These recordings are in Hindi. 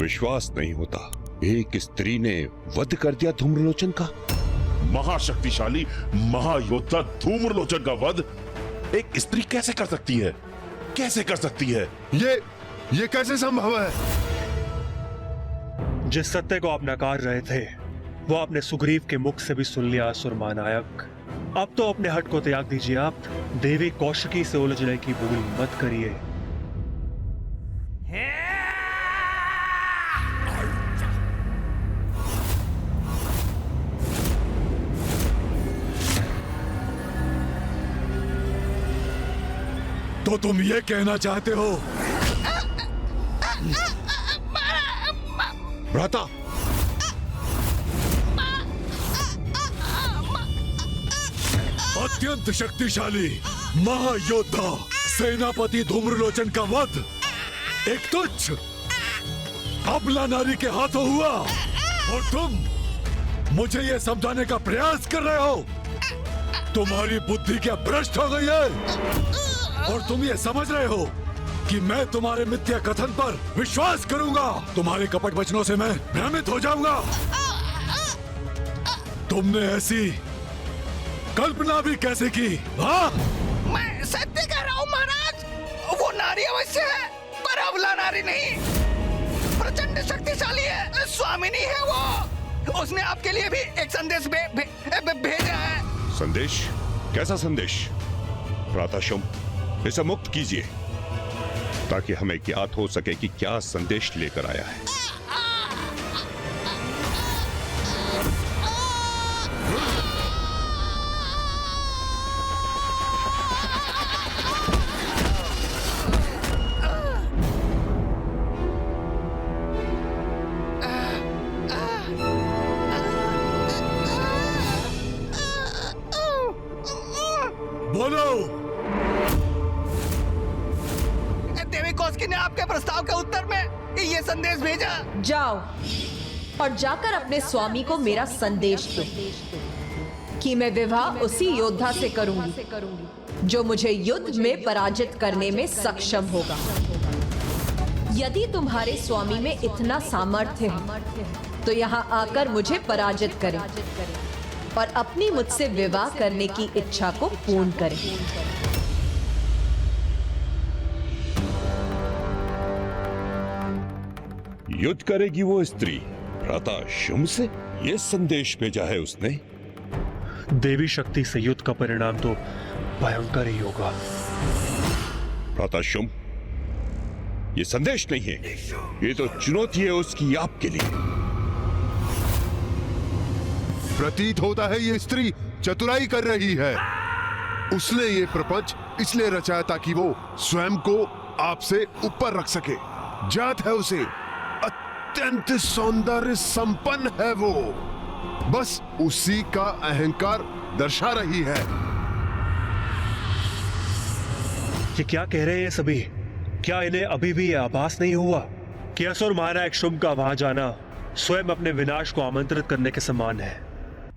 विश्वास नहीं होता, एक स्त्री ने वध कर दिया धूम्रलोचन का। महाशक्तिशाली महायोद्धा धूम्रलोचन का वध एक स्त्री कैसे कर सकती है? कैसे कर सकती है? ये कैसे संभव है? जिस सत्य को आप नकार रहे थे वो आपने सुग्रीव के मुख से भी सुन लिया असुर महानायक। अब तो अपने हट को त्याग दीजिए। आप देवी कौशिकी से उलझने की भूल मत करिए। तो तुम ये कहना चाहते हो भ्राता, अत्यंत शक्तिशाली महायोद्धा सेनापति धूम्रलोचन का वध एक तुच्छ अबला नारी के हाथों हुआ और तुम मुझे ये समझाने का प्रयास कर रहे हो? तुम्हारी बुद्धि क्या भ्रष्ट हो गई है और तुम ये समझ रहे हो कि मैं तुम्हारे मिथ्या कथन पर विश्वास करूंगा? तुम्हारे कपट वचनों से मैं भ्रमित हो जाऊंगा। तुमने ऐसी कल्पना भी कैसे की? हाँ? मैं सत्य कह रहा हूँ महाराज, वो नारी अवश्य है पर अबला नारी नहीं। प्रचंड शक्तिशाली है, स्वामिनी है वो। उसने आपके लिए भी एक संदेश भेजा है। संदेश? कैसा संदेश? भ्राताशुम, इसे मुक्त कीजिए ताकि हमें ज्ञात हो सके कि क्या संदेश लेकर आया है। बोलो। देवी कौशिकी ने आपके प्रस्ताव के उत्तर में ये संदेश भेजा। जाओ और जाकर अपने स्वामी को मेरा संदेश दो कि मैं विवाह उसी योद्धा से करूंगी जो मुझे युद्ध में पराजित करने में सक्षम होगा। यदि तुम्हारे स्वामी में इतना सामर्थ्य है तो यहाँ आकर मुझे पराजित करें और अपनी मुझसे विवाह करने की इच्छा को पूर्ण करें। युद्ध करेगी वो स्त्री भ्राताशुम से? ये संदेश भेजा है उसने। देवी शक्ति से युद्ध का परिणाम तो भयंकर ही होगा। भ्राताशुम, ये संदेश नहीं है, ये तो चुनौती है उसकी आपके लिए। प्रतीत होता है ये स्त्री चतुराई कर रही है। उसने ये प्रपंच इसलिए रचाया ताकि वो स्वयं को आपसे ऊपर रख सके। जात है उसे, अत्यंत सौंदर्य संपन्न है वो, बस उसी का अहंकार दर्शा रही है। ये क्या कह रहे हैं सभी? क्या इन्हें अभी भी यह आभास नहीं हुआ कि असुर महानायक शुंभ का वहां जाना स्वयं अपने विनाश को आमंत्रित करने के समान है?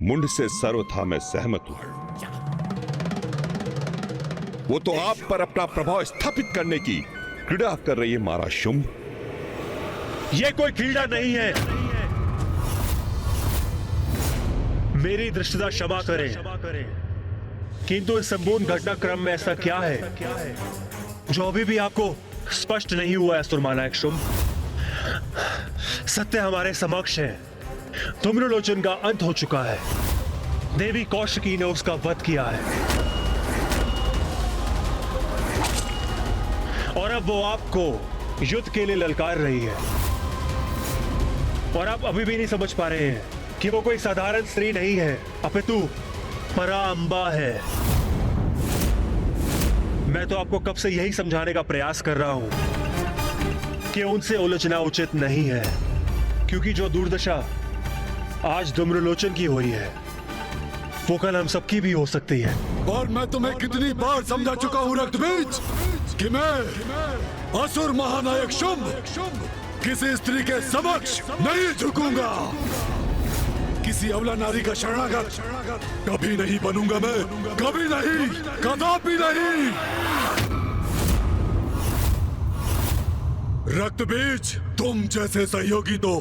मुंड से सर्वथा मैं सहमत हूं। वो तो आप पर अपना प्रभाव स्थापित करने की क्रीड़ा कर रही है महाराज शुंभ। यह कोई क्रीड़ा नहीं है। मेरी दृष्टता क्षमा करें, किंतु इस संपूर्ण घटनाक्रम में ऐसा क्या है जो अभी भी आपको स्पष्ट नहीं हुआ है असुर महानायक शुंभ? सत्य हमारे समक्ष है। धूम्रलोचन का अंत हो चुका है। देवी कौशिकी ने उसका वध किया है और अब वो आपको युद्ध के लिए ललकार रही है। और आप अभी भी नहीं समझ पा रहे हैं कि वो कोई साधारण स्त्री नहीं है, अपितु पराअंबा है। मैं तो आपको कब से यही समझाने का प्रयास कर रहा हूं कि उनसे उलझना उचित नहीं है, क्योंकि जो दुर्दशा आज धूम्रलोचन की हुई है वो कल हम सबकी भी हो सकती है। और मैं तुम्हें कितनी बार समझा चुका हूं रक्तबीज कि मैं असुर महानायक शुंभ किसी स्त्री के समक्ष नहीं झुकूंगा। किसी अबला नारी का शरणागत कभी नहीं बनूंगा मैं, कभी नहीं, कदापि नहीं। रक्त बीज, तुम जैसे सहयोगी तो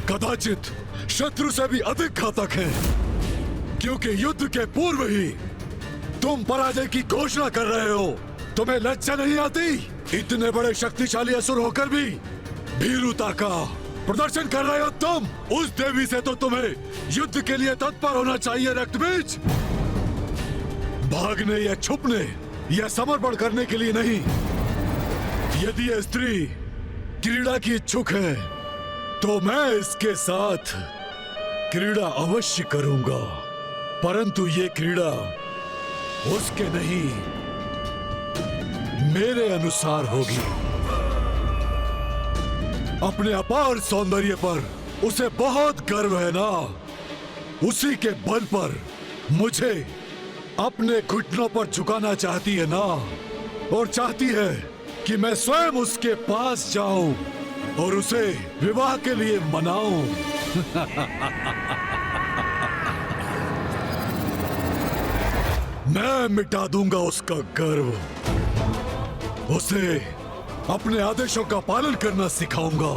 कदाचित शत्रु से भी अधिक घातक हैं, क्योंकि युद्ध के पूर्व ही तुम पराजय की घोषणा कर रहे हो। तुम्हें लज्जा नहीं आती? इतने बड़े शक्तिशाली असुर होकर भी भीरुता का प्रदर्शन कर रहे हो तुम। उस देवी से तो तुम्हें युद्ध के लिए तत्पर होना चाहिए रक्तबीज, भागने या छुपने या समर्पण करने के लिए नहीं। यदि यह स्त्री क्रीड़ा की इच्छुक है तो मैं इसके साथ क्रीड़ा अवश्य करूंगा, परंतु ये क्रीड़ा उसके नहीं मेरे अनुसार होगी। अपने अपार सौंदर्य पर उसे बहुत गर्व है ना, उसी के बल पर मुझे अपने घुटनों पर झुकाना चाहती है ना, और चाहती है कि मैं स्वयं उसके पास जाऊं और उसे विवाह के लिए मनाऊं। मैं मिटा दूंगा उसका गर्व, उसे अपने आदेशों का पालन करना सिखाऊंगा।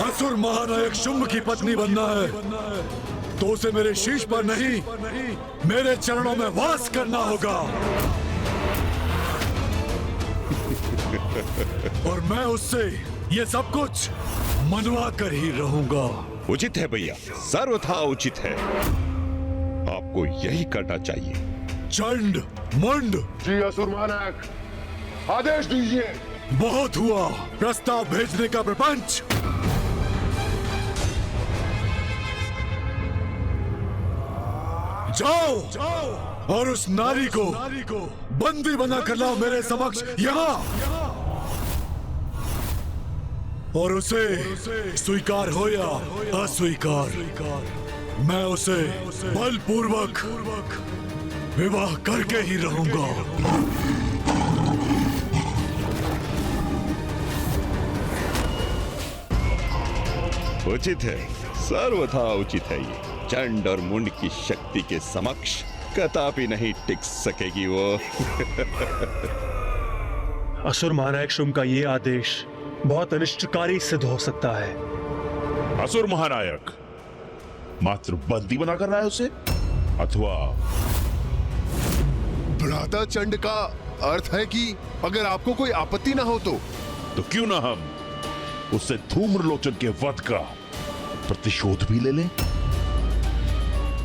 असुर महानायक शुंभ की पत्नी बनना है तो उसे मेरे शीश पर नहीं, मेरे चरणों में वास करना होगा। और मैं उससे ये सब कुछ मनवा कर ही रहूंगा। उचित है भैया, सर्वथा उचित है। आपको यही करना चाहिए। चंड मुंड, जी असुर महानायक, आदेश दीजिए। बहुत हुआ प्रस्ताव भेजने का प्रपंच। जाओ और उस नारी को बंदी बना कर लाओ मेरे समक्ष यहाँ, और उसे स्वीकार हो या अस्वीकार, मैं उसे बलपूर्वक विवाह करके ही रहूंगा। उचित है, सर्वथा उचित है। ये चंड और मुंड की शक्ति के समक्ष कदापि नहीं टिक सकेगी वो। असुर महानायक शुंभ का ये आदेश बहुत अनिष्टकारी सिद्ध हो सकता है। असुर महानायक मात्र बंदी बना कर रहा है उसे, अथवा भ्राता चंड का अर्थ है कि अगर आपको कोई आपत्ति ना हो तो क्यों ना हम उससे धूम्रलोचन के वध का प्रतिशोध भी ले लें।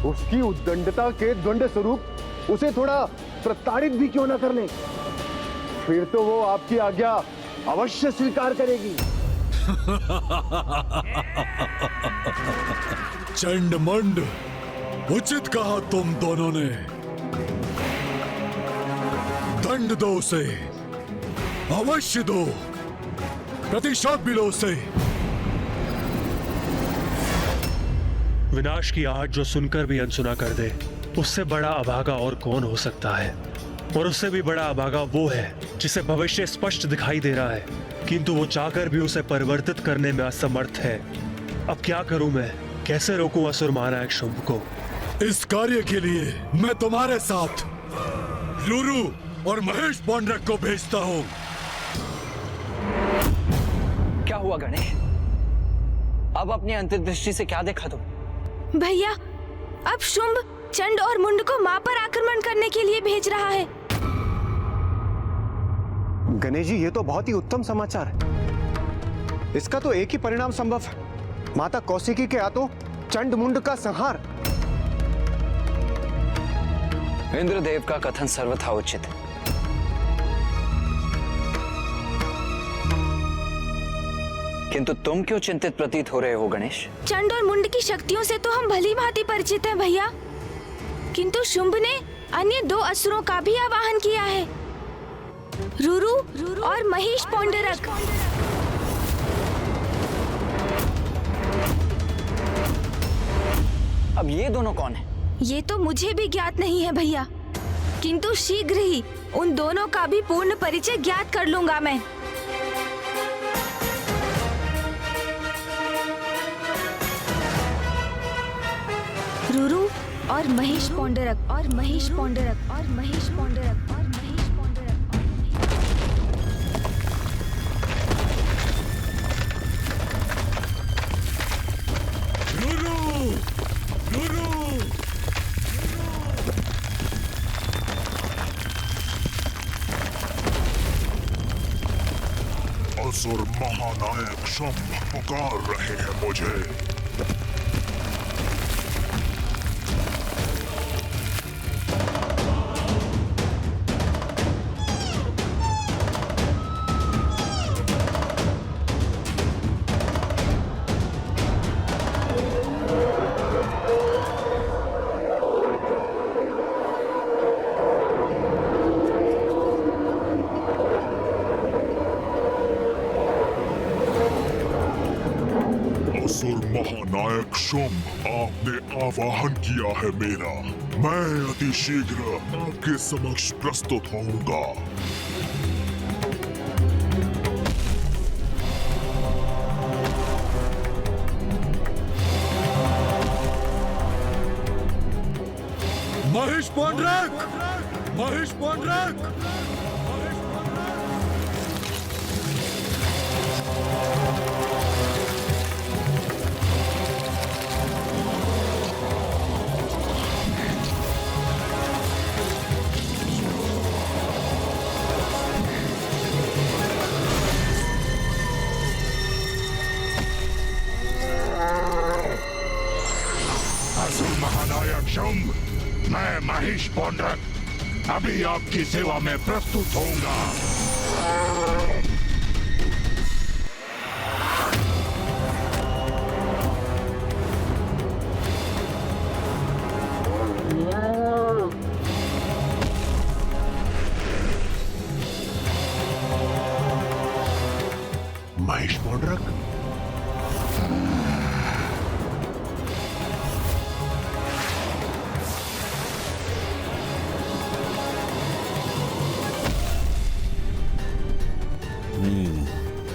उसकी उद्दंडता के द्वंद्व स्वरूप उसे थोड़ा प्रताड़ित भी क्यों ना कर लें, फिर तो वो आपकी आज्ञा अवश्य स्वीकार करेगी। चंड मुंड, उचित कहा तुम दोनों ने। दंड दो उसे, अवश्य दो, प्रतिशोध भी लो उसे। विनाश की आहट जो सुनकर भी अनसुना कर दे, उससे बड़ा अभागा और कौन हो सकता है। और उससे भी बड़ा अभागा वो है जिसे भविष्य स्पष्ट दिखाई दे रहा है, किंतु वो चाहकर भी उसे परिवर्तित करने में असमर्थ है। अब क्या करूं मैं, कैसे रोकूं असुर महानायक शुंभ को? इस कार्य के लिए मैं तुम्हारे साथ रुरु और महेश पौंड्रक को भेजता हूँ। क्या हुआ गणेश? अब अपनी अंतर्दृष्टि से क्या देखा तुम? भैया, अब शुंभ चंड और मुंड को मां पर आक्रमण करने के लिए भेज रहा है। गणेश जी, ये तो बहुत ही उत्तम समाचार है। इसका तो एक ही परिणाम संभव है, माता कौशिकी के हाथों चंड मुंड का संहार। इंद्रदेव का कथन सर्वथा उचित है। किंतु तुम क्यों चिंतित प्रतीत हो रहे हो गणेश? चंड और मुंड की शक्तियों से तो हम भली भांति परिचित हैं भैया, किंतु शुंभ ने अन्य दो असुरों का भी आवाहन किया है, रुरु और महेश पौंडरक। अब ये दोनों कौन है? ये तो मुझे भी ज्ञात नहीं है भैया, किंतु शीघ्र ही उन दोनों का भी पूर्ण परिचय ज्ञात कर लूंगा मैं। रुरु और महेश पौंडरक और महेश पौंडरक और महेश पौंडरक और महेश पौंडरक और रुरु रुरु असुर महानायक शंभ पुकार रहे हैं मुझे। असुर महानायक शुंभ, आपने आवाहन किया है मेरा। मैं अति शीघ्र आपके समक्ष प्रस्तुत होऊंगा। महेश पौंडरक महेश पौंडरक असुर महानायक शुंभ, मैं महेश पौंडरक अभी आपकी सेवा में प्रस्तुत होऊंगा। महेश पौंडरक,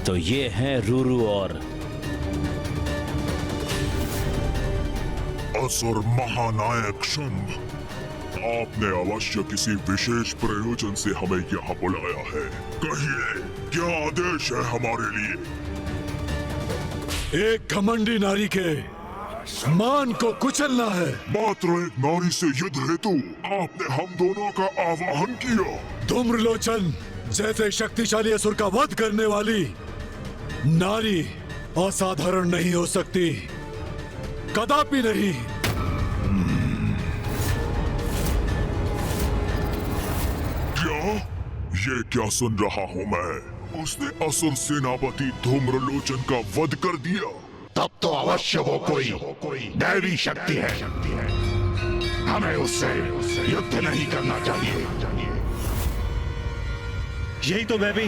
तो ये हैं रूरू और असुर महानायक शुंभ, आपने अवश्य किसी विशेष प्रयोजन से हमें यहाँ बुलाया है। कहिए, क्या आदेश है हमारे लिए? एक घमंडी नारी के मान को कुचलना है। मात्र एक नारी से युद्ध हेतु आपने हम दोनों का आवाहन किया। धूम्रलोचन जैसे शक्तिशाली असुर का वध करने वाली नारी असाधारण नहीं हो सकती, कदापि नहीं। क्या? ये क्या सुन रहा हूँ मैं? उसने असुर सेनापति धूम्रलोचन का वध कर दिया। तब तो अवश्य वो कोई दैवी शक्ति है। हमें उससे युद्ध नहीं करना चाहिए। यही तो मैं भी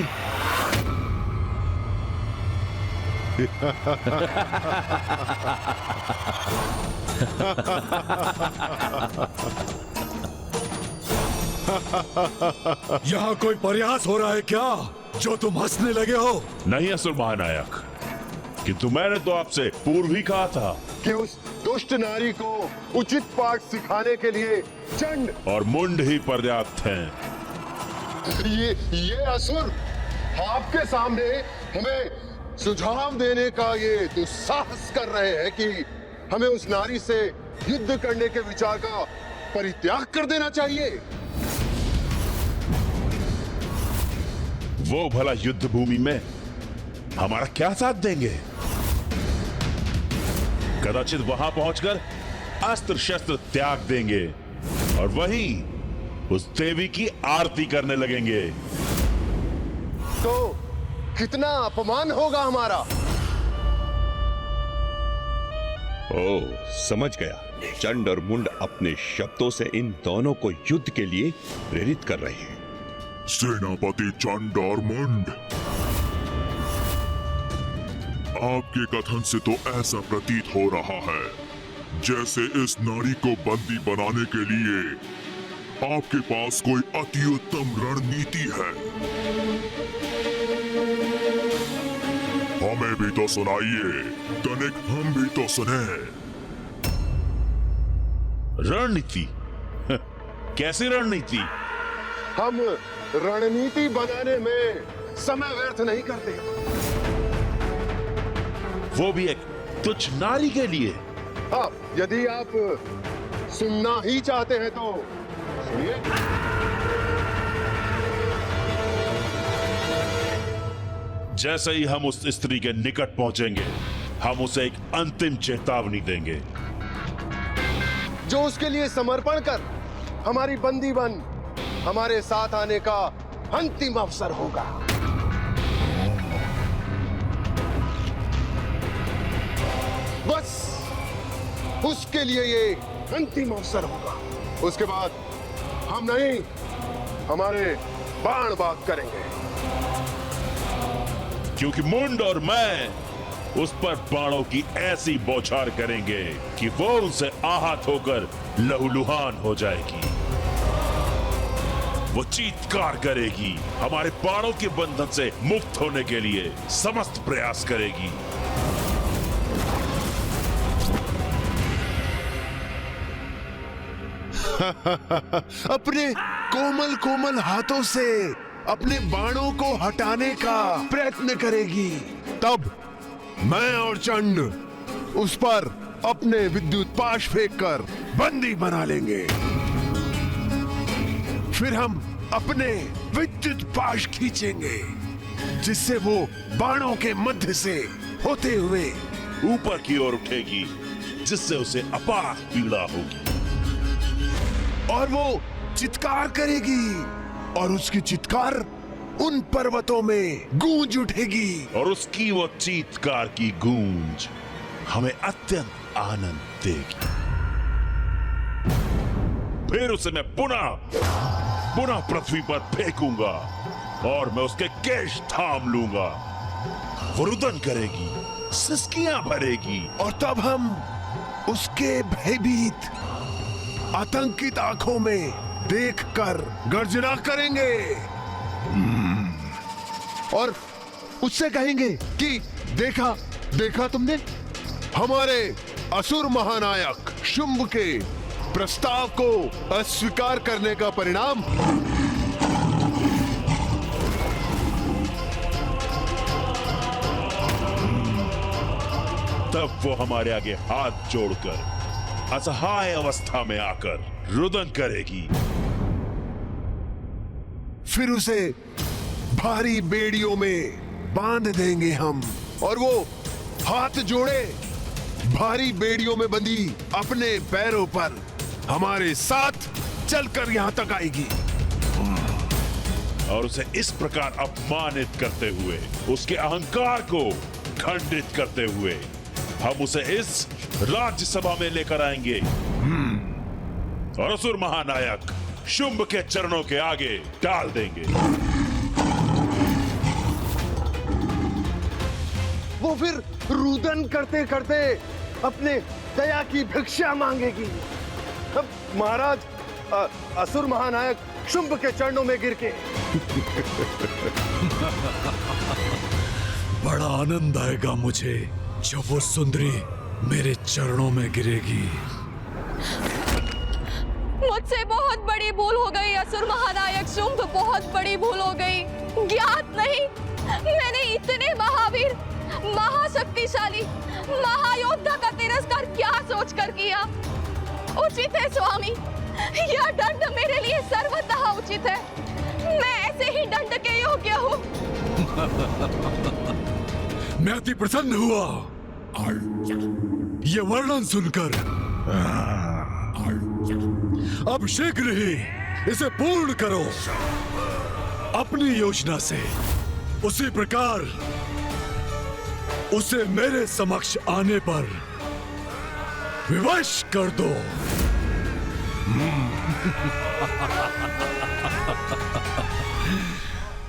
यहाँ कोई प्रयास हो रहा है क्या, जो तुम हंसने लगे हो? नहीं असुर महानायक, किंतु मैंने तो आपसे पूर्व ही कहा था कि उस दुष्ट नारी को उचित पाठ सिखाने के लिए चंड और मुंड ही पर्याप्त हैं। ये असुर आपके सामने हमें सुझाव देने का ये दुस्साहस कर रहे हैं कि हमें उस नारी से युद्ध करने के विचार का परित्याग कर देना चाहिए। वो भला युद्ध भूमि में हमारा क्या साथ देंगे? कदाचित वहां पहुंचकर अस्त्र शस्त्र त्याग देंगे और वहीं उस देवी की आरती करने लगेंगे। तो कितना अपमान होगा हमारा। ओ, समझ गया। चंड और मुंड अपने शब्दों से इन दोनों को युद्ध के लिए प्रेरित कर रहे हैं। सेनापति चंड और मुंड, आपके कथन से तो ऐसा प्रतीत हो रहा है जैसे इस नारी को बंदी बनाने के लिए आपके पास कोई अति उत्तम रणनीति है। हमें भी तो सुनाइए, तनिक हम भी तो सुने। रणनीति? कैसी रणनीति? हम रणनीति बनाने में समय व्यर्थ नहीं करते। वो भी एक तुच्छ नारी के लिए। हाँ, यदि आप सुनना ही चाहते हैं तो सुनिए। जैसे ही हम उस स्त्री के निकट पहुंचेंगे, हम उसे एक अंतिम चेतावनी देंगे जो उसके लिए समर्पण कर हमारी बंदी बन हमारे साथ आने का अंतिम अवसर होगा। बस उसके लिए ये अंतिम अवसर होगा। उसके बाद हम नहीं, हमारे बाण बात करेंगे। क्योंकि मुंड और मैं उस पर बाणों की ऐसी बौछार करेंगे कि वो उनसे आहत होकर लहूलुहान हो जाएगी। वो चीत्कार करेगी, हमारे बाणों के बंधन से मुक्त होने के लिए समस्त प्रयास करेगी। अपने कोमल कोमल हाथों से अपने बाणों को हटाने का प्रयत्न करेगी। तब मैं और चंड उस पर अपने विद्युत पाश फेंककर बंदी बना लेंगे। फिर हम अपने विद्युत पाश खींचेंगे जिससे वो बाणों के मध्य से होते हुए ऊपर की ओर उठेगी, जिससे उसे अपार पीड़ा होगी और वो चित्कार करेगी और उसकी चित्कार उन पर्वतों में गूंज उठेगी और उसकी वो चीत्कार की गूंज हमें अत्यंत आनंद देगी। फिर उसे मैं पुनः पृथ्वी पर फेंकूंगा और मैं उसके केश थाम लूंगा। वो रुदन करेगी, सिसकियां भरेगी और तब हम उसके भयभीत आतंकित आंखों में देखकर गर्जना करेंगे और उससे कहेंगे कि देखा तुमने हमारे असुर महानायक शुंभ के प्रस्ताव को अस्वीकार करने का परिणाम। तब वो हमारे आगे हाथ जोड़कर असहाय अवस्था में आकर रुदन करेगी। फिर उसे भारी बेड़ियों में बांध देंगे हम और वो हाथ जोड़े भारी बेड़ियों में बंधी अपने पैरों पर हमारे साथ चलकर यहां तक आएगी और उसे इस प्रकार अपमानित करते हुए, उसके अहंकार को खंडित करते हुए हम उसे इस राज्यसभा में लेकर आएंगे और असुर महानायक शुंभ के चरणों के आगे डाल देंगे। वो फिर रुदन करते करते अपने दया की भिक्षा मांगेगी। अब महाराज असुर महानायक शुंभ के चरणों में गिर के बड़ा आनंद आएगा मुझे जब वो सुंदरी मेरे चरणों में गिरेगी। मुझसे बहुत बड़ी भूल हो गई असुर महानायक शुंभ, बहुत बड़ी भूल हो गई। ज्ञात नहीं मैंने इतने महावीर, महाशक्तिशाली, महायोद्धा का तिरस्कार क्या सोचकर किया। उचित है स्वामी, यह दंड मेरे लिए सर्वतः उचित है। मैं ऐसे ही दंड के योग्य हूँ। मैं अति प्रसन्न हुआ ये वर्णन सुनकर। अब शीघ्र ही इसे पूर्ण करो अपनी योजना से। उसी प्रकार उसे मेरे समक्ष आने पर विवश कर दो।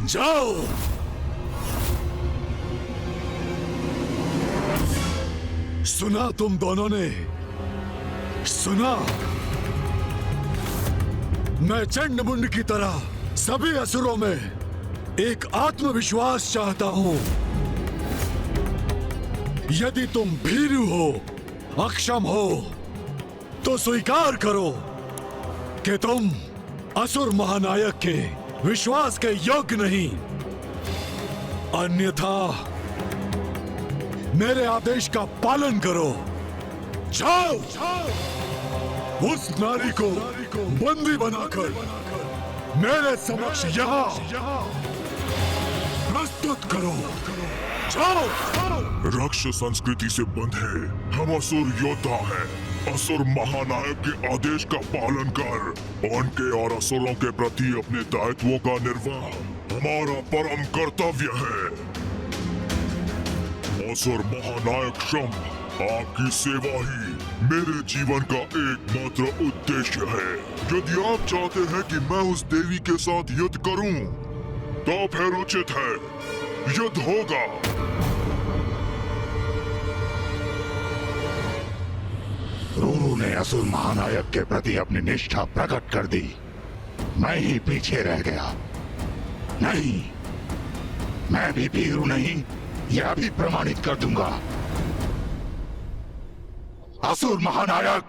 जाओ। सुना तुम दोनों ने, सुना। मैं चंडमुंड की तरह सभी असुरों में एक आत्मविश्वास चाहता हूं। यदि तुम भीरू हो, अक्षम हो, अब तो स्वीकार करो कि तुम असुर महानायक के विश्वास के योग्य नहीं, अन्यथा मेरे आदेश का पालन करो। जाओ, उस नारी को बंदी बनाकर मेरे समक्ष यहाँ प्रस्तुत करो। जाओ। राक्षस संस्कृति से बंधे हम असुर योद्धा हैं। असुर महानायक के आदेश का पालन कर उनके और असुरों के प्रति अपने दायित्वों का निर्वाह हमारा परम कर्तव्य है। असुर महानायक शंभ, आपकी सेवा ही मेरे जीवन का एकमात्र उद्देश्य है। यदि आप चाहते हैं कि मैं उस देवी के साथ युद्ध करूं, तो फिर उचित है, युद्ध होगा। रूरू ने असुर महानायक के प्रति अपनी निष्ठा प्रकट कर दी। मैं ही पीछे रह गया। नहीं, मैं भी भीरू नहीं, यह भी प्रमाणित कर दूंगा। असुर महानायक,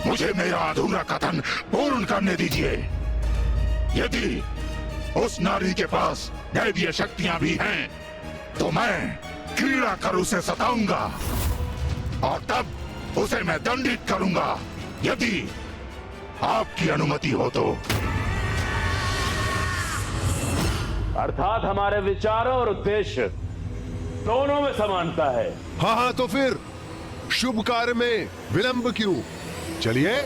मुझे मेरा अधूरा कथन पूर्ण करने दीजिए। यदि उस नारी के पास दैवीय शक्तियां भी हैं, तो मैं क्रीड़ा कर उसे सताऊंगा और तब उसे मैं दंडित करूंगा, यदि आपकी अनुमति हो तो। अर्थात हमारे विचारों और उद्देश्य दोनों में समानता है। हाँ, तो फिर शुभ कार्य में विलंब क्यों? चलिए।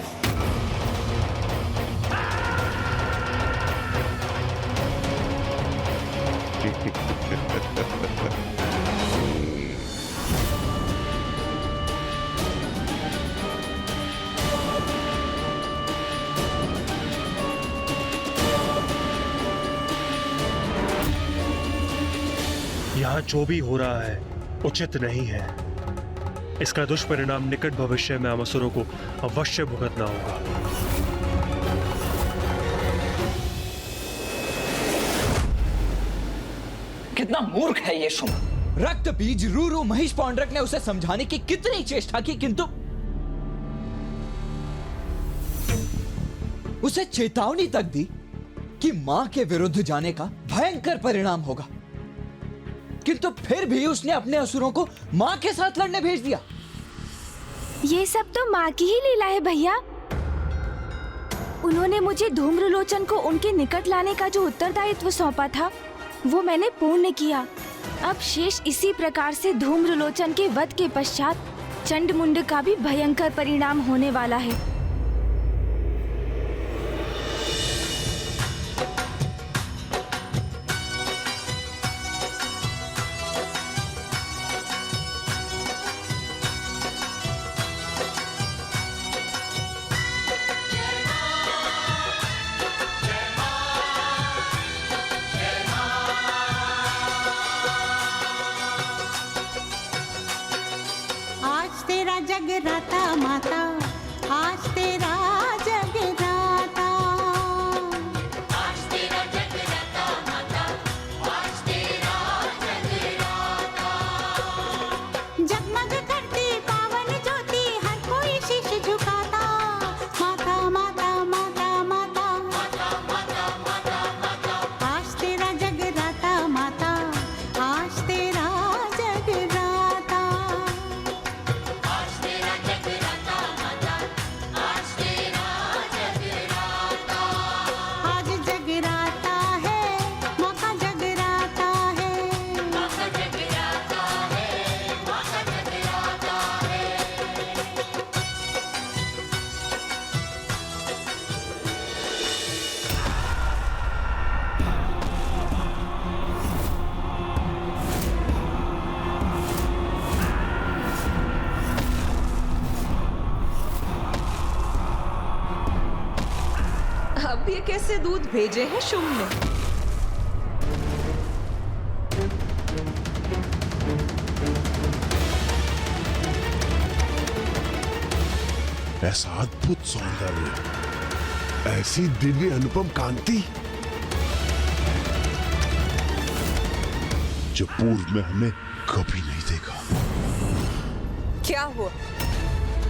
यहाँ जो भी हो रहा है उचित नहीं है। इसका दुष्परिणाम निकट भविष्य में हम असुरों को अवश्य भुगतना होगा। कितना मूर्ख है ये शुंभ। रक्त बीज रूरू महिष पौंड्रक ने उसे समझाने की कितनी चेष्टा की, किंतु उसे चेतावनी तक दी कि मां के विरुद्ध जाने का भयंकर परिणाम होगा, किंतु फिर भी उसने अपने असुरों को मां के साथ लड़ने भेज दिया। ये सब तो माँ की ही लीला है भैया। उन्होंने मुझे धूम्रलोचन को उनके निकट लाने का जो उत्तरदायित्व सौंपा था, वो मैंने पूर्ण किया। अब शेष इसी प्रकार से धूम्रलोचन के वध के पश्चात चंडमुंड का भी भयंकर परिणाम होने वाला है। जगराता माता, आज तेरा जगराता, आज तेरा जगराता माता, आज तेरा जगराता। जगमग करती पावन ज्योति, हर कोई शीश झुकाता। माता माता माता माता माता माता माता माता, आज तेरा जगराता माता, आज तेरा जगराता। अब ये कैसे दूध भेजे हैं शुंभ ने? ऐसा अद्भुत सौंदर्य, ऐसी दिव्य अनुपम कांति, जो पूर्व में हमने कभी नहीं देखा। क्या हुआ?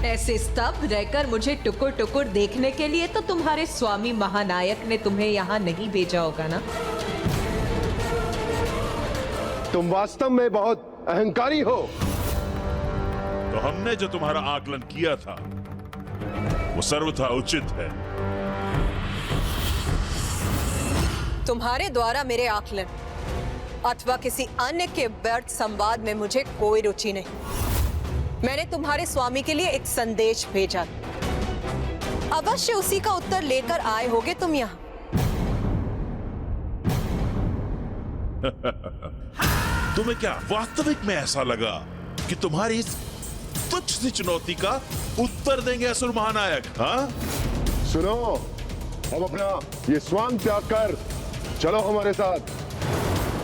ऐसे स्तब्ध रहकर मुझे टुकुर टुकुर देखने के लिए तो तुम्हारे स्वामी महानायक ने तुम्हें यहाँ नहीं भेजा होगा ना? तुम वास्तव में बहुत अहंकारी हो। तो हमने जो तुम्हारा आकलन किया था वो सर्वथा उचित है। तुम्हारे द्वारा मेरे आकलन अथवा किसी अन्य के व्यर्थ संवाद में मुझे कोई रुचि नहीं। मैंने तुम्हारे स्वामी के लिए एक संदेश भेजा, अवश्य उसी का उत्तर लेकर आए होगे तुम यहाँ। तुम्हें क्या वास्तविक में ऐसा लगा कि तुम्हारी इस तुच्छ सी चुनौती का उत्तर देंगे असुर महानायक? हाँ, सुनो, अब अपना ये स्वांग त्याग कर चलो हमारे साथ।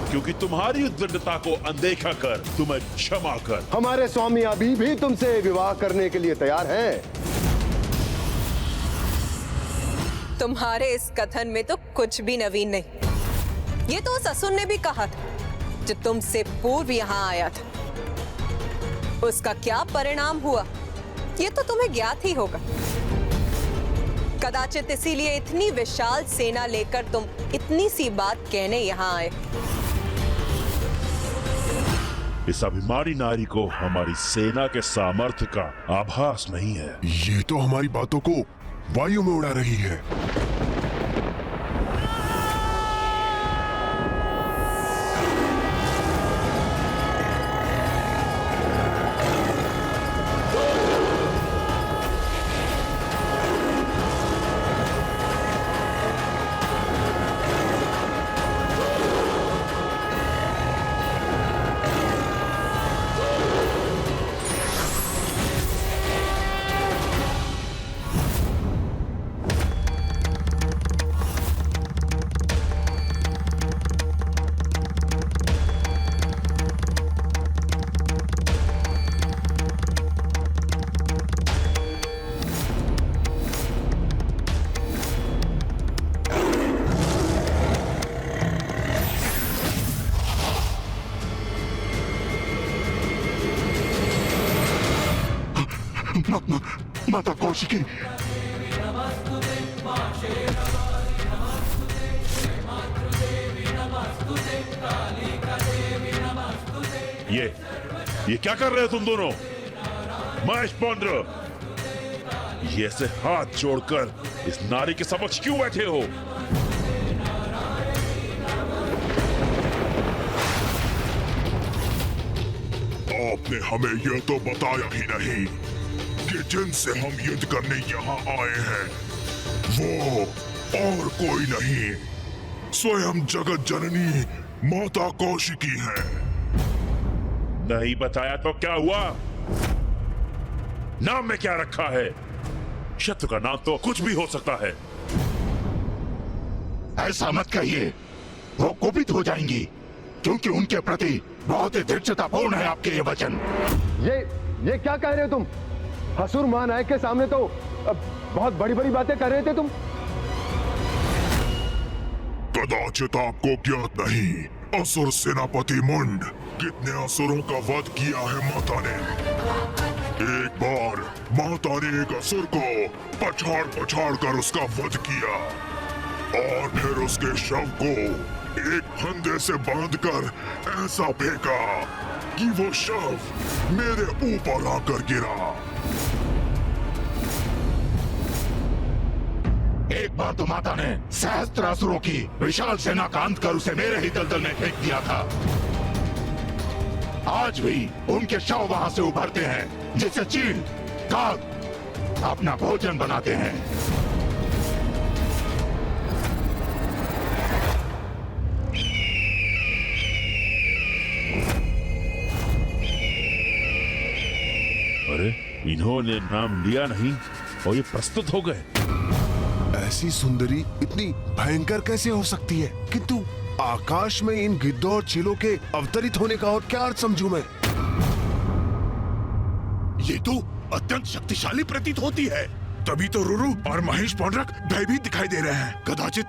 क्योंकि तुम्हारी उद्दंडता को अनदेखा कर, तुम्हें क्षमा कर, हमारे स्वामी अभी भी तुमसे विवाह करने के लिए तैयार हैं। तुम्हारे इस कथन में तो कुछ भी नवीन नहीं। ये तो उस असुर ने भी कहा था जो तुमसे पूर्व यहाँ आया था। उसका क्या परिणाम हुआ ये तो तुम्हें ज्ञात ही होगा। कदाचित इसीलिए इतनी विशाल सेना लेकर तुम इतनी सी बात कहने यहाँ आए। इस अभिमानी नारी को हमारी सेना के सामर्थ्य का आभास नहीं है। ये तो हमारी बातों को वायु में उड़ा रही है। माता कौशिकी, ये क्या कर रहे हो तुम दोनों? महेश पौंड्र, ये ऐसे हाथ जोड़कर इस नारी के समक्ष क्यों बैठे हो? आपने हमें यह तो बताया ही नहीं कि जिनसे हम युद्ध करने यहाँ आए हैं वो और कोई नहीं, स्वयं जगत जननी माता कौशिकी है। नहीं बताया तो क्या हुआ? नाम में क्या रखा है? शत्रु का नाम तो कुछ भी हो सकता है। ऐसा मत कहिए, वो कुपित हो जाएंगी, क्योंकि उनके प्रति बहुत ही दृढ़तापूर्ण है आपके ये वचन। ये क्या कह रहे हो तुम? असुर महानायक के सामने तो बहुत बड़ी बड़ी बातें कर रहे थे तुम। कदाचित आपको ज्ञात नहीं, असुर सेनापति मुंड कितने असुरों का वध किया है माता ने। एक बार माता ने एक असुर को पछाड़ पछाड़ कर उसका वध किया और फिर उसके शव को एक फंदे से बांधकर ऐसा फेंका कि वो शव मेरे ऊपर आकर गिरा। एक बार तो माता ने सहस्त्रासुरों की विशाल सेना का अंत कर उसे मेरे ही दलदल में फेंक दिया था। आज भी उनके शव वहां से उभरते हैं, जिसे चील काग अपना भोजन बनाते हैं। अरे, इन्होंने नाम लिया नहीं और ये प्रस्तुत हो गए। ऐसी सुंदरी इतनी भयंकर कैसे हो सकती है? किंतु आकाश में इन गिद्धों और चीलों के अवतरित होने का और क्या अर्थ समझूं मैं? ये तो अत्यंत शक्तिशाली प्रतीत होती है। तभी तो रुरु और महेश पौंड्रक भयभीत दिखाई दे रहे हैं। कदाचित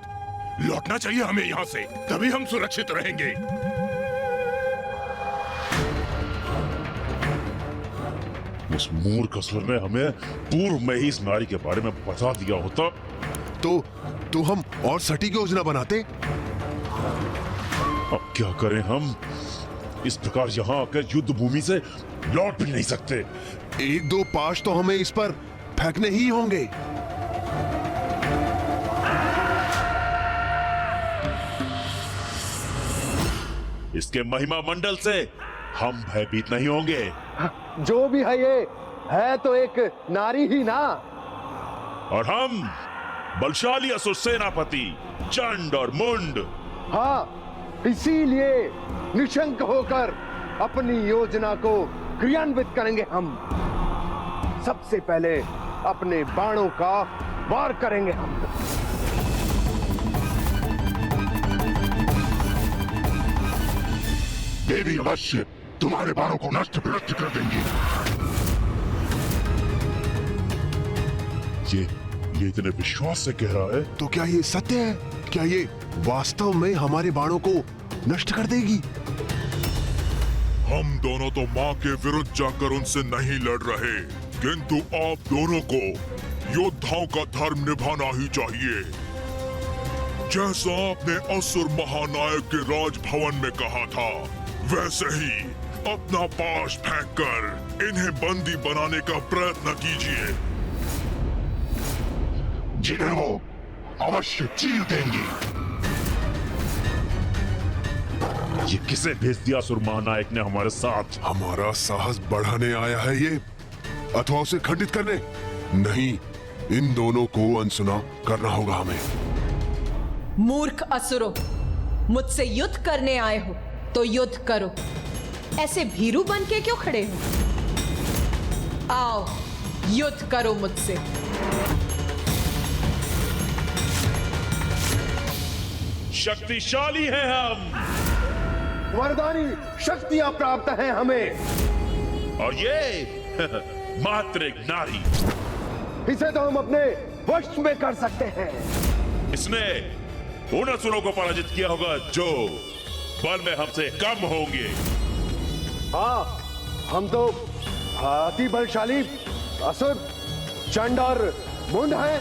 लौटना चाहिए हमें यहाँ से, तभी हम सुरक्षित रहेंगे। इस मूर्ख असुर ने हमें पूर्व में ही इस नारी के बारे में बता दिया होता तो हम और सटीक योजना बनाते। अब क्या करें हम? इस प्रकार यहाँ आकर युद्ध भूमि से लौट भी नहीं सकते। एक दो पाश तो हमें इस पर फेंकने ही होंगे। इसके महिमा मंडल से हम भयभीत नहीं होंगे। जो भी है ये है तो एक नारी ही ना। और हम बलशाली असुर सेनापति चंड और मुंड। हाँ, इसीलिए निशंक होकर अपनी योजना को क्रियान्वित करेंगे। हम सबसे पहले अपने बाणों का वार करेंगे। हम देवी अवश्य तुम्हारे बाणों को नष्ट भ्रष्ट कर देंगी। ये इतने विश्वास से कह रहा है तो क्या ये सत्य है? क्या ये वास्तव में हमारे बाणों को नष्ट कर देगी? हम दोनों तो माँ के विरुद्ध जाकर उनसे नहीं लड़ रहे, किंतु आप दोनों को योद्धाओं का धर्म निभाना ही चाहिए। जैसा आपने असुर महानायक के राजभवन में कहा था, वैसे ही अपना पाश फेंककर इन्हें बंदी बनाने का प्रयत्न कीजिए। जिन्हें वो अवश्य चीर देंगी। ये किसे भेज दिया असुर महानायक ने हमारे साथ? हमारा साहस बढ़ाने आया है ये, अथवा उसे खंडित करने? नहीं, इन दोनों को अनसुना करना होगा हमें। मूर्ख असुरों, मुझसे युद्ध करने आए हो तो युद्ध करो। ऐसे भीरू बन के क्यों खड़े हो? आओ, युद्ध करो मुझसे। शक्तिशाली हैं हम, वरदानी शक्तियां प्राप्त हैं हमें। और ये मात्र एक नारी। इसे तो हम अपने वश में कर सकते हैं। इसने उन असुरों को पराजित किया होगा जो बल में हमसे कम होंगे। हाँ, हम तो अति बलशाली असुर चंड और मुंड हैं।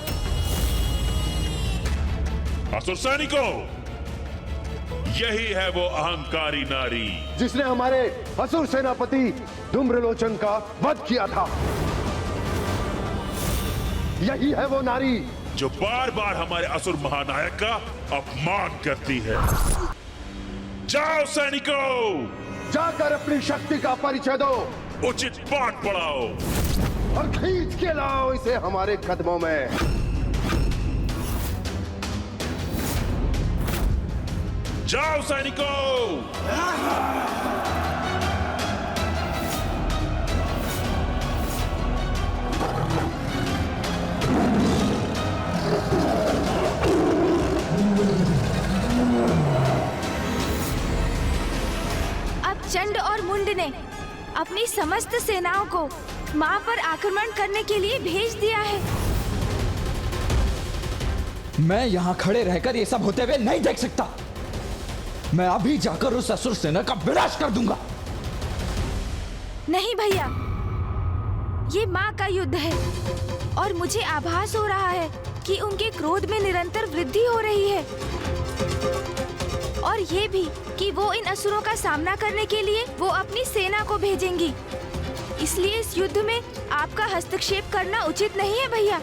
असुर सैनिकों, यही है वो अहंकारी नारी जिसने हमारे असुर सेनापति धूम्रलोचन का वध किया था। यही है वो नारी जो बार बार हमारे असुर महानायक का अपमान करती है। जाओ सैनिकों, जाकर अपनी शक्ति का परिचय दो, उचित पाठ पढ़ाओ और खींच के लाओ इसे हमारे कदमों में। जाओ सैनिकों। अब चंड और मुंड ने अपनी समस्त सेनाओं को मां पर आक्रमण करने के लिए भेज दिया है। मैं यहाँ खड़े रहकर ये सब होते हुए नहीं देख सकता। मैं अभी जाकर उस असुर सेना का विनाश कर दूंगा। नहीं भैया, ये माँ का युद्ध है और मुझे आभास हो रहा है कि उनके क्रोध में निरंतर वृद्धि हो रही है, और ये भी कि वो इन असुरों का सामना करने के लिए वो अपनी सेना को भेजेंगी। इसलिए इस युद्ध में आपका हस्तक्षेप करना उचित नहीं है भैया।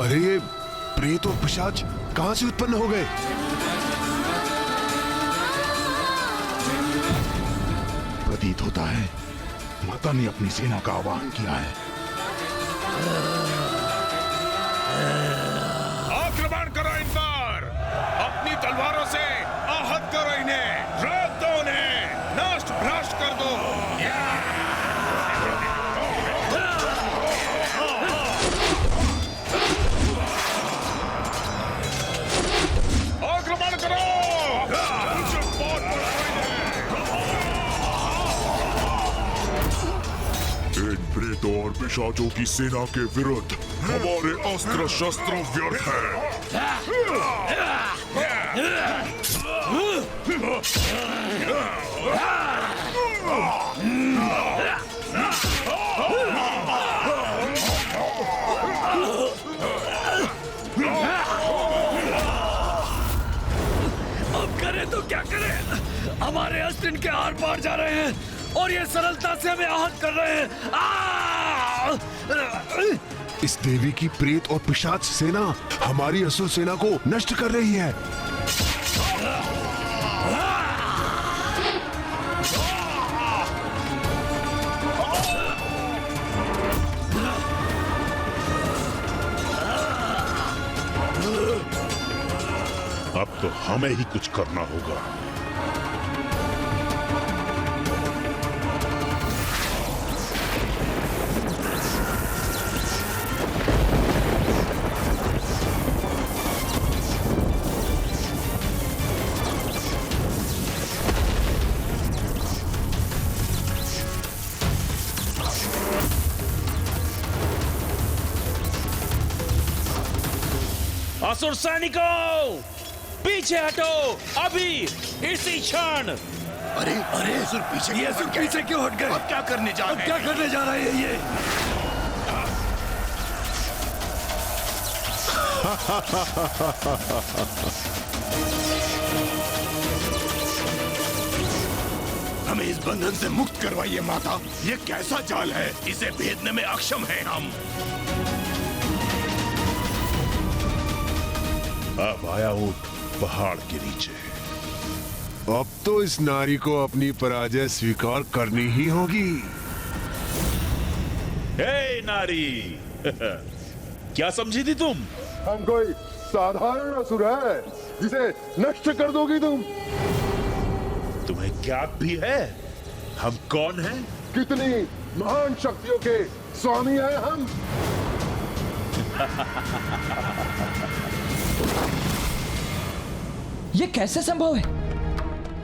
अरे ये प्रेत और पिशाच कहां से उत्पन्न हो गए? प्रतीत होता है माता ने अपनी सेना का आह्वान किया है। आक्रमण करो इन पर, अपनी तलवारों से आहत करो इन्हें, रोक दो उन्हें, नष्ट भ्रष्ट कर दो। आक्रमण करो, इन प्रेतों और पिशाचों की सेना के विरुद्ध हमारे अस्त्र शस्त्र व्यर्थ अब करें तो क्या करें? हमारे अस्त्र इनके आर पार जा रहे हैं और ये सरलता से हमें आहत कर रहे हैं। इस देवी की प्रेत और पिशाच सेना हमारी असुर सेना को नष्ट कर रही है। अब तो हमें ही कुछ करना होगा। असुर सैनिकों, पीछे हटो अभी, इसी क्षण। अरे अरे असुर पीछे क्यों हट गए? अब क्या करने जा रहे हैं? क्या करने जा रहे हैं ये? हमें इस बंधन से मुक्त करवाइए माता। ये कैसा जाल है, इसे भेदने में अक्षम हैं हम। अब आया ऊंट पहाड़ के नीचे। अब तो इस नारी को अपनी पराजय स्वीकार करनी ही होगी। हे नारी, क्या समझी थी तुम? हम कोई साधारण असुर है जिसे नष्ट कर दोगी तुम? तुम्हें ज्ञात भी है हम कौन हैं? कितनी महान शक्तियों के स्वामी हैं हम। ये कैसे संभव है?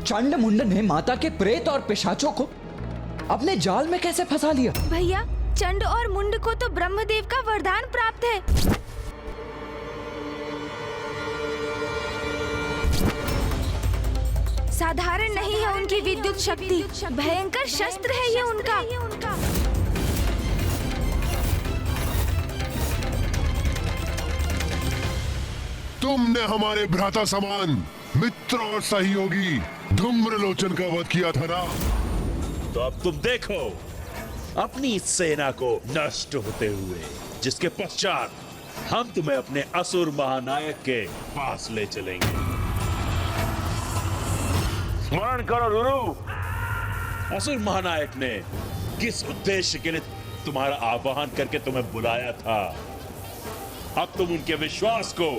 चंड मुंड ने माता के प्रेत और पिशाचों को अपने जाल में कैसे फंसा लिया? भैया, चंड और मुंड को तो ब्रह्मदेव का वरदान प्राप्त है। साधारण नहीं है उनकी विद्युत शक्ति, भयंकर शस्त्र है ये उनका। तुमने हमारे भ्राता समान मित्र और सहयोगी धूम्रलोचन का वध किया था ना? तो अब तुम देखो अपनी इस सेना को नष्ट होते हुए, जिसके पश्चात हम तुम्हें अपने असुर महानायक के पास ले चलेंगे। स्मरण करो रुरु, असुर महानायक ने किस उद्देश्य के लिए तुम्हारा आह्वान करके तुम्हें बुलाया था। अब तुम उनके विश्वास को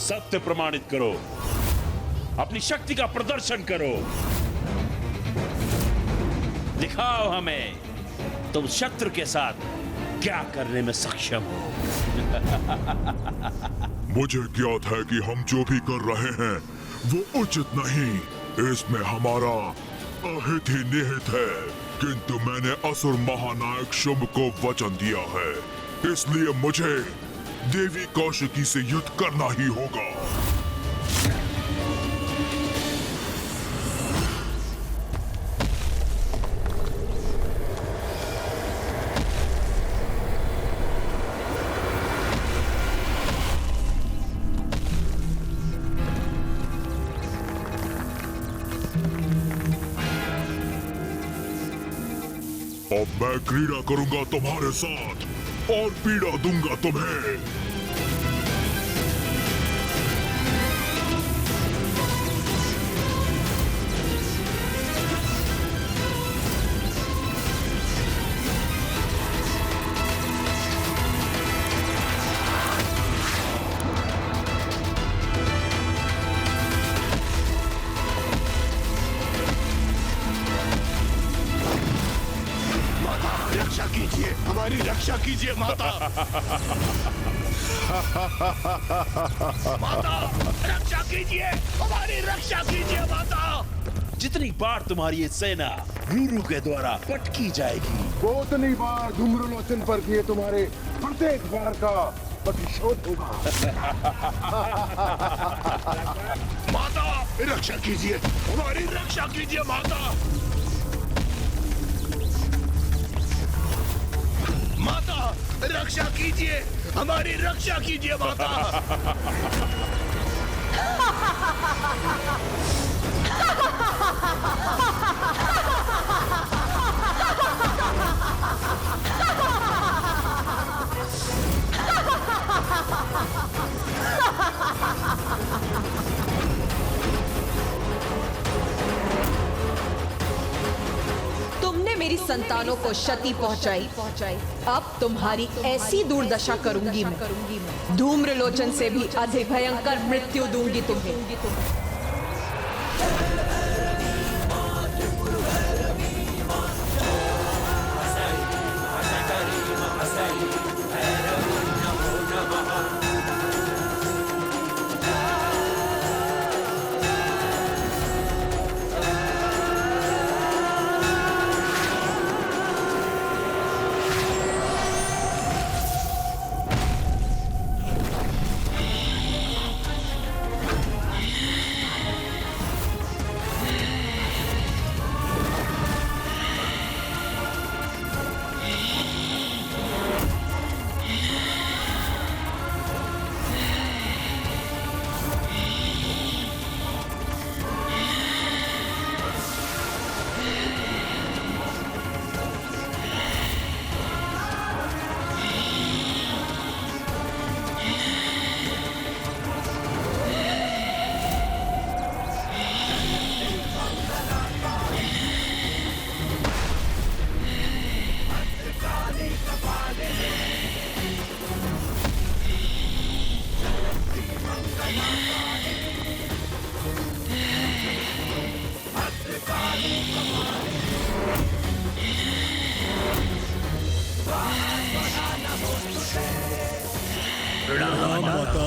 सत्य प्रमाणित करो, अपनी शक्ति का प्रदर्शन करो, दिखाओ हमें तुम शत्रु के साथ क्या करने में सक्षम हो। मुझे ज्ञात है कि हम जो भी कर रहे हैं वो उचित नहीं, इसमें हमारा अहित ही निहित है। किंतु मैंने असुर महानायक शुंभ को वचन दिया है, इसलिए मुझे देवी कौशिकी से युद्ध करना ही होगा। अब मैं क्रीड़ा करूंगा तुम्हारे साथ और पीड़ा दूंगा तुम्हें। रक्षा कीजिए माता। माता रक्षा कीजिए, हमारी रक्षा कीजिए माता। जितनी बार तुम्हारी ये सेना रूरू के द्वारा पटकी जाएगी, वो उतनी बार धूम्रलोचन पर किए तुम्हारे प्रत्येक बार का प्रतिशोध होगा। माता रक्षा कीजिए, हमारी रक्षा कीजिए माता। माता रक्षा कीजिए, हमारी रक्षा कीजिए माता। तुमने मेरी संतानों को क्षति पहुंचाई, अब तुम्हारी ऐसी दुर्दशा करूंगी मैं। धूम्रलोचन से भी अधिक भयंकर मृत्यु दूंगी तुम्हें। प्रणाम माता।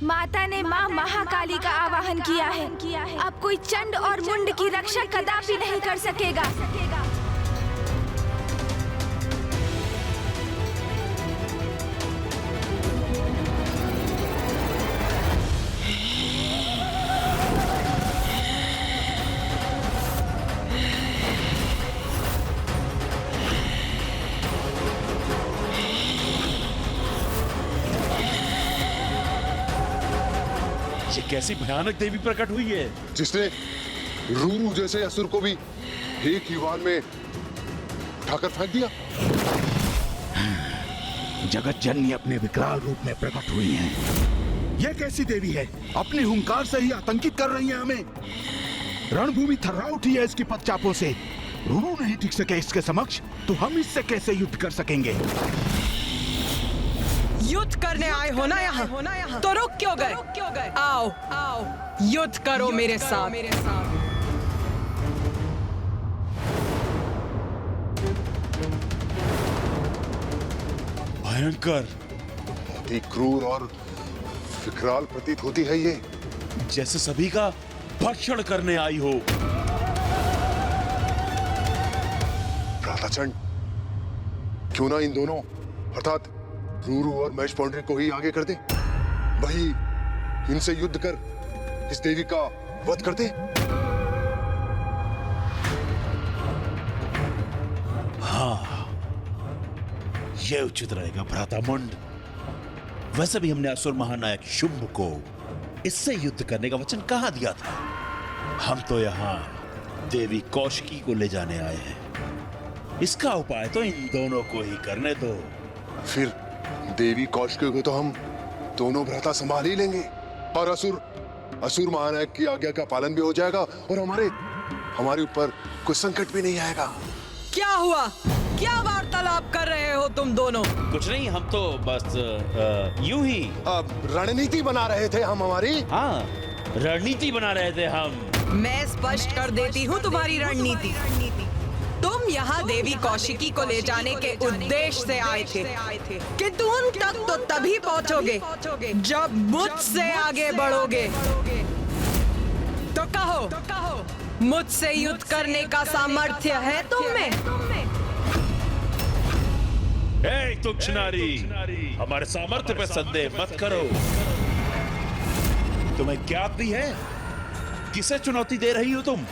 माता ने माँ महाकाली का आवाहन किया है। अब कोई चंड और मुंड की रक्षा कदापि नहीं कर सकेगा। ये कैसी भयानक देवी प्रकट हुई है, जिसने रूरू जैसे असुर को भी एक ही वार में उठाकर फेंक दिया। जगत जननी अपने विकराल रूप में प्रकट हुई हैं। यह कैसी देवी है? अपने हुंकार से ही आतंकित कर रही है हमें। रणभूमि थर्रा उठी है इसकी पदचापों से। रूरू नहीं टिक सके इसके समक्ष, तो हम इससे कैसे युद्ध कर सकेंगे? युद्ध करने आए हो ना यहाँ, तो रुक क्यों गए? आओ युद्ध करो मेरे साथ। भयंकर, बहुत ही क्रूर और विकराल प्रतीत होती है ये, जैसे सभी का भक्षण करने आई हो। भ्राताचंड, क्यों ना इन दोनों अर्थात रूरू और महेश पौंडरी को ही आगे कर दे। वही इनसे युद्ध कर इस देवी का वध कर दे। हाँ, ये उचित रहेगा भ्रातामुंड। वैसे भी हमने असुर महानायक शुंभ को इससे युद्ध करने का वचन कहाँ दिया था। हम तो यहाँ देवी कौशिकी को ले जाने आए हैं। इसका उपाय तो इन दोनों को ही करने दो। फिर देवी कौशिकी को तो हम दोनों भ्राता संभाल ही लेंगे, और असुर महानायक की आज्ञा का पालन भी हो जाएगा, और हमारे ऊपर कोई संकट भी नहीं आएगा। क्या हुआ? क्या वार्तालाप कर रहे हो तुम दोनों? कुछ नहीं, हम तो बस यूं ही रणनीति बना रहे थे हम हमारी। हाँ, रणनीति बना रहे थे हम। मैं स्पष्ट कर देती हूँ तुम्हारी रणनीति। तुम यहाँ देवी कौशिकी को ले जाने के उद्देश्य से आए थे, किंतु उन तक तो तभी पहुँचोगे जब मुझसे आगे बढ़ोगे। तो कहो, मुझसे युद्ध करने का सामर्थ्य है तुम में? ए तुच्छ नारी, हमारे सामर्थ्य पे संदेह मत करो। तुम्हें ज्ञात भी है किसे चुनौती दे रही हो तुम?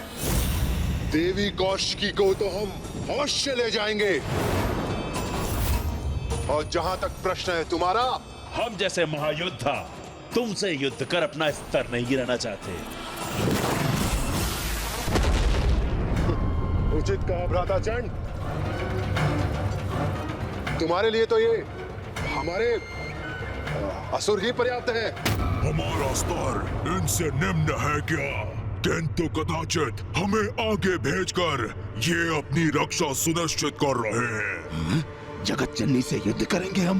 देवी कौशिकी को तो हम अवश्य ले जाएंगे। और जहां तक प्रश्न है तुम्हारा, हम जैसे महायोद्धा तुमसे युद्ध कर अपना स्तर नहीं गिराना चाहते। उचित कहा भ्राताचरण। तुम्हारे लिए तो ये हमारे असुर ही पर्याप्त है। हमारा स्तर इनसे निम्न है क्या? किंतु कदाचित हमें आगे भेजकर ये अपनी रक्षा सुनिश्चित कर रहे हैं। जगत जननी से युद्ध करेंगे हम?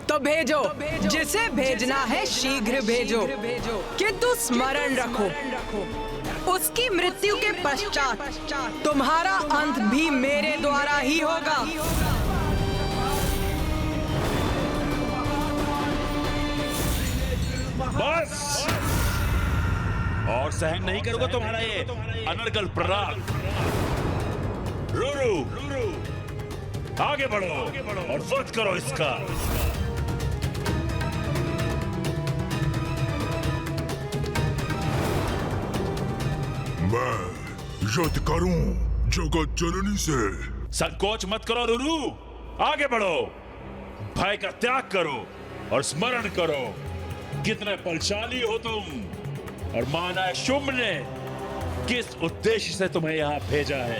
तो भेजो, जिसे भेजना है शीघ्र भेजो, किंतु स्मरण रखो, उसकी मृत्यु के पश्चात तुम्हारा अंत भी मेरे द्वारा ही होगा। बस, और सहन नहीं करोगे तुम्हारा ये अनर्गल प्रहार। रूरू, आगे बढ़ो और वध करो इसका। मैं युद्ध करूं जगत जननी से। संकोच मत करो रूरू, आगे बढ़ो, भय का त्याग करो और स्मरण करो कितने बलशाली हो तुम, और महानायक शुंभ ने किस उद्देश्य से तुम्हें यहां भेजा है।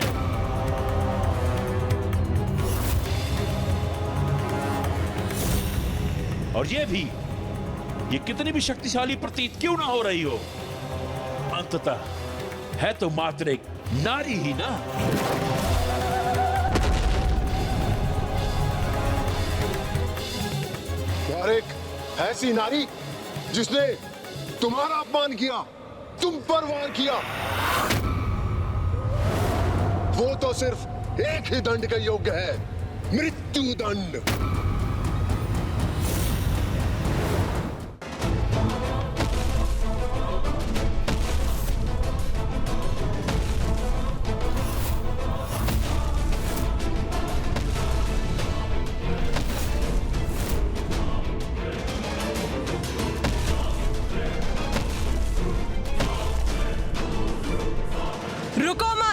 और ये भी, ये कितनी भी शक्तिशाली प्रतीत क्यों ना हो रही हो, अंततः है तो मात्र एक नारी ही ना। और एक ऐसी नारी जिसने तुम्हारा अपमान किया, तुम पर वार किया, वो तो सिर्फ एक ही दंड के योग्य है, मृत्यु दंड।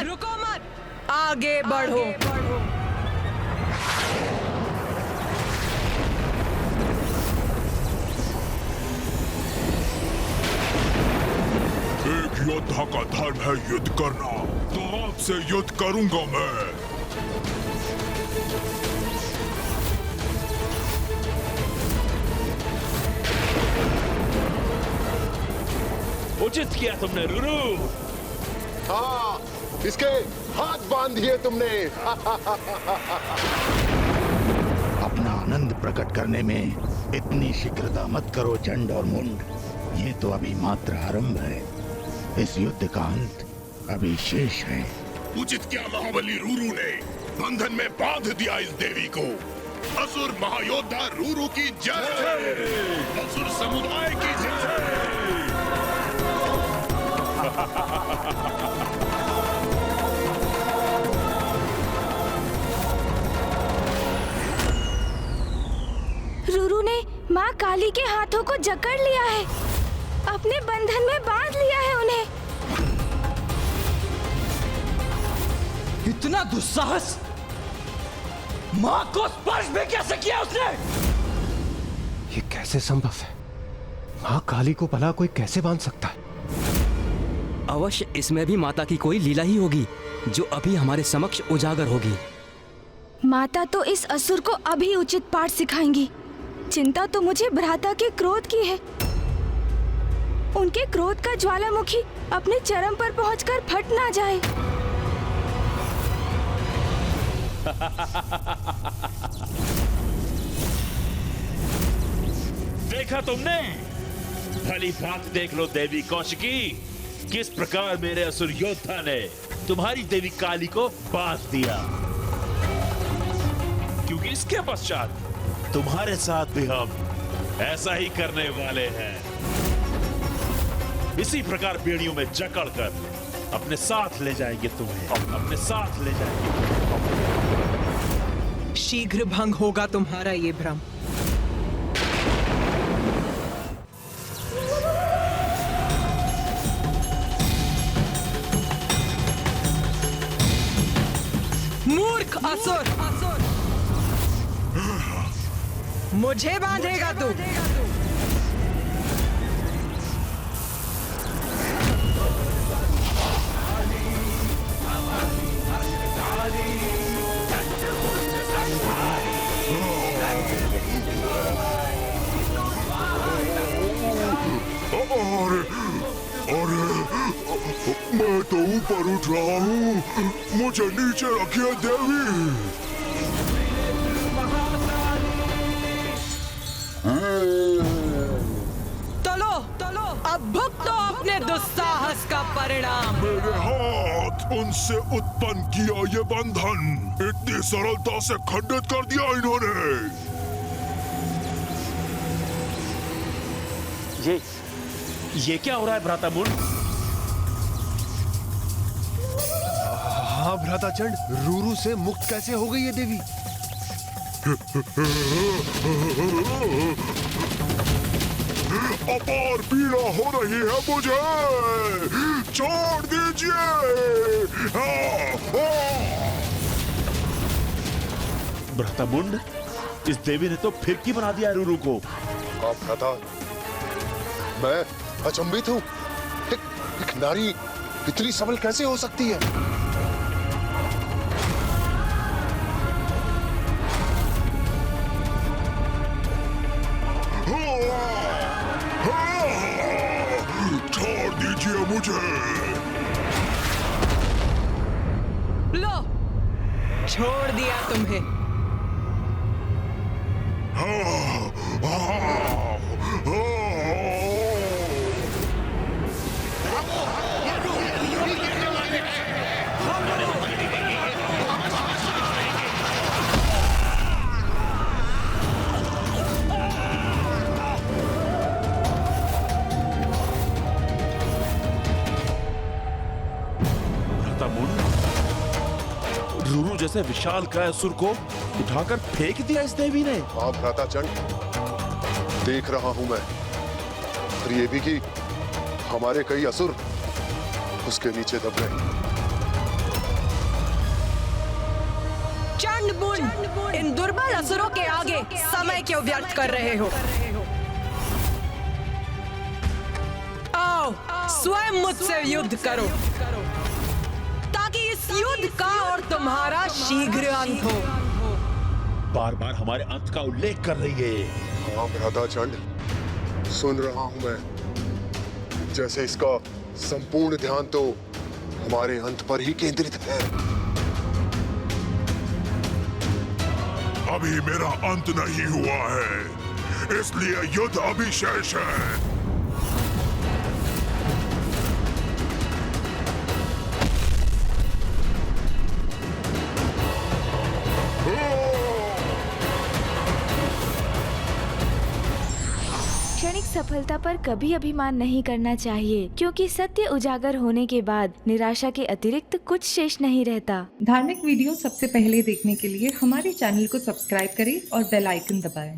रुको मत, आगे बढ़ो। एक योद्धा का धर्म है युद्ध करना, तो आपसे युद्ध करूंगा मैं। उचित किया तुमने रूरू। हाँ, इसके हाथ बांध दिए तुमने। अपना आनंद प्रकट करने में इतनी शीघ्रता मत करो चंड और मुंड। ये तो अभी मात्र आरंभ है, इस युद्ध का अंत अभी शेष है। उचित क्या महाबली रूरू ने बंधन में बांध दिया इस देवी को। असुर महायोद्धा रूरू की जय, असुर समुदाय की जय। रूरू ने माँ काली के हाथों को जकड़ लिया है, अपने बंधन में बांध लिया है उन्हें। इतना दुस्साहस! माँ को स्पर्श भी कैसे किया उसने? ये कैसे संभव है? माँ काली को भला कोई कैसे बांध सकता है? अवश्य इसमें भी माता की कोई लीला ही होगी जो अभी हमारे समक्ष उजागर होगी। माता तो इस असुर को अभी उचित पाठ सिखाएंगी। चिंता तो मुझे भ्राता के क्रोध की है। उनके क्रोध का ज्वालामुखी अपने चरम पर पहुंचकर फट ना जाए। देखा तुमने? भली बात देख लो देवी कौशिकी, किस प्रकार मेरे असुर योद्धा ने तुम्हारी देवी काली को बांध दिया। क्योंकि इसके पश्चात तुम्हारे साथ भी हम ऐसा ही करने वाले हैं। इसी प्रकार बेड़ियों में जकड़कर अपने साथ ले जाएंगे तुम्हें, अपने साथ ले जाएंगे। शीघ्र भंग होगा तुम्हारा ये भ्रम। मूर्ख असुर, मुझे बांधेगा तू? अरे मैं तो ऊपर उठ रहा हूँ, मुझे नीचे रखिए देवी। चलो चलो, अब भुगतो अपने दुस्साहस का परिणाम। मेरे हाथ उनसे उत्पन्न किया ये बंधन इतनी सरलता से खंडित कर दिया इन्होंने। ये क्या हो रहा है भ्राता मुंड? हाँ भ्राताचंड, रूरू से मुक्त कैसे हो गई ये देवी? अपार पीड़ा हो रही है मुझे, छोड़ दीजिए। भ्राता मुंड, इस देवी ने तो फिरकी बना दिया रूरू को। आप भ्राता, मैं अचंभित हूँ। एक नारी इतनी सबल कैसे हो सकती है? छोड़ दीजिए मुझे। लो, छोड़ दिया तुम्हें। रूरू जैसे विशाल काय असुर को उठाकर फेंक दिया इस देवी ने। हाँ भ्राताचंड, देख रहा हूं मैं। और ये भी कि हमारे कई असुर उसके नीचे दब गए। चंडमुंड, इन दुर्बल असुरों के आगे समय क्यों व्यर्थ कर रहे हो? आओ, स्वयं मुझसे युद्ध करो, ताकि इस युद्ध का और तुम्हारा शीघ्र अंत हो। बार बार हमारे अंत का उल्लेख कर रही है। हाँ भ्राताचंड, सुन रहा हूं मैं। जैसे इसका संपूर्ण ध्यान तो हमारे अंत पर ही केंद्रित है। अभी मेरा अंत नहीं हुआ है, इसलिए युद्ध अभी शेष है। क्षणिक सफलता पर कभी अभिमान नहीं करना चाहिए, क्योंकि सत्य उजागर होने के बाद निराशा के अतिरिक्त कुछ शेष नहीं रहता। धार्मिक वीडियो सबसे पहले देखने के लिए हमारे चैनल को सब्सक्राइब करें और बेल आइकन दबाएं।